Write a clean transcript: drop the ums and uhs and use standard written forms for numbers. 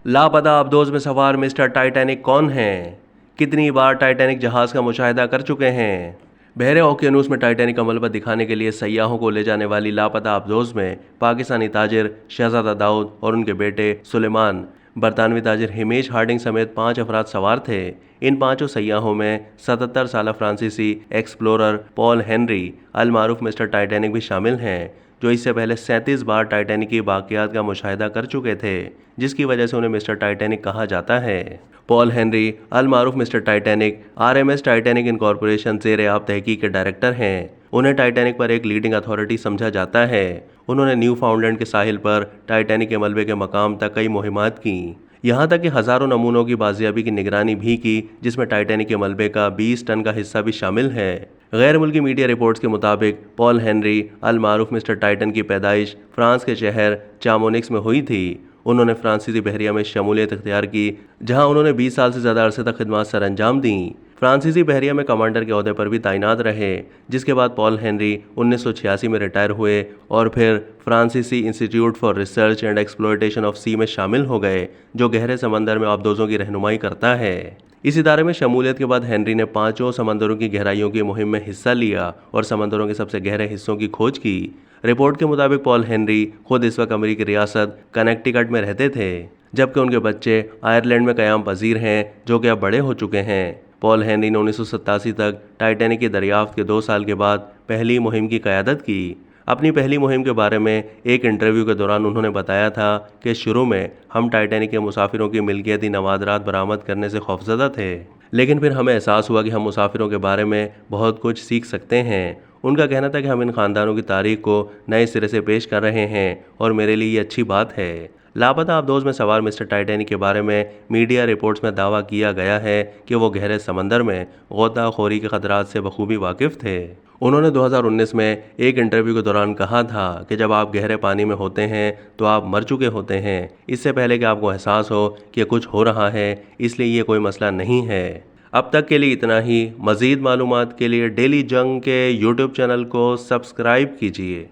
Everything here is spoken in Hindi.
लापता अबदोज में सवार मिस्टर टाइटैनिक कौन हैं? कितनी बार टाइटैनिक जहाज का मुशाहिदा कर चुके हैं? बहरे ओकियानूस में टाइटैनिक का मलबा दिखाने के लिए सयाहों को ले जाने वाली लापता अबदोज में पाकिस्तानी ताजिर शहजादा दाऊद और उनके बेटे सुलेमान, बरतानवी ताजिर हिमेश हार्डिंग समेत 5 अफराद सवार थे। इन पांचों सयाहों में 77 साल फ्रांसीसी एक्सप्लोरर पॉल हेनरी अल मारूफ मिस्टर टाइटैनिक भी शामिल हैं, जो इससे पहले 37 बार टाइटैनिक की बाकियात का मुशाहिदा कर चुके थे, जिसकी वजह से उन्हें मिस्टर टाइटैनिक कहा जाता है। पॉल हेनरी अल मारूफ mister Titanic RMS Titanic incorporation ज़ेर-ए-आब तहकीक के डायरेक्टर हैं। उन्हें टाइटैनिक पर एक लीडिंग अथॉरिटी समझा जाता है। उन्होंने न्यू फाउंडलैंड के साहिल पर टाइटैनिक के मलबे के मकाम तक कई मुहिमात की, यहाँ तक कि हज़ारों नमूनों की बाजियाबी की निगरानी भी की, जिसमें टाइटैनिक के मलबे का 20 टन का हिस्सा भी शामिल है। गैर मुल्की मीडिया रिपोर्ट्स के मुताबिक पॉल हेनरी अल मारूफ मिस्टर टाइटन की पैदाइश फ्रांस के शहर चामोनिक्स में हुई थी। उन्होंने फ्रांसीसी बहरिया में शमूलियत इख्तियार की, जहां उन्होंने 20 साल से ज़्यादा अरसे तक खिदमत सर अंजाम दी। फ्रांसीसी बहरिया में कमांडर के ओहदे पर भी तैनात रहे, जिसके बाद पॉल हेनरी 1986 में रिटायर हुए और फिर फ्रांसीसी institute for research and exploitation of sea में शामिल हो गए, जो गहरे समंदर में आबदोजों की रहनुमाई करता है। इस इदारे में शमूलियत के बाद हेनरी ने 5 समंदरों की गहराइयों की मुहिम में हिस्सा लिया और समंदरों के सबसे गहरे हिस्सों की खोज की। रिपोर्ट के मुताबिक पॉल हेनरी खुद इस वक्त अमेरिकी रियासत कनेक्टिकट में रहते थे, जबकि उनके बच्चे आयरलैंड में क़याम पजीर हैं, जो कि अब बड़े हो चुके हैं। पॉल हेनरी ने 1987 तक टाइटैनिक की दरियाफ्त के 2 साल के बाद पहली मुहिम की क़यादत की। अपनी पहली मुहिम के बारे में एक इंटरव्यू के दौरान उन्होंने बताया था कि शुरू में हम टाइटैनिक के मुसाफिरों की मिल्कियती नवादरात बरामद करने से खौफजदा थे, लेकिन फिर हमें एहसास हुआ कि हम मुसाफिरों के बारे में बहुत कुछ सीख सकते हैं। उनका कहना था कि हम इन खानदानों की तारीख को नए सिरे से पेश कर रहे हैं और मेरे लिए ये अच्छी बात है। लापता अबदोज में सवार मिस्टर टाइटैनिक के बारे में मीडिया रिपोर्ट्स में दावा किया गया है कि वो गहरे समंदर में गोताखोरी के खतरात से बखूबी वाकिफ थे। उन्होंने 2019 में एक इंटरव्यू के दौरान कहा था कि जब आप गहरे पानी में होते हैं तो आप मर चुके होते हैं, इससे पहले कि आपको एहसास हो कि कुछ हो रहा है, इसलिए ये कोई मसला नहीं है। अब तक के लिए इतना ही। मज़ीद मालूमात के लिए डेली जंग के YouTube चैनल को सब्सक्राइब कीजिए।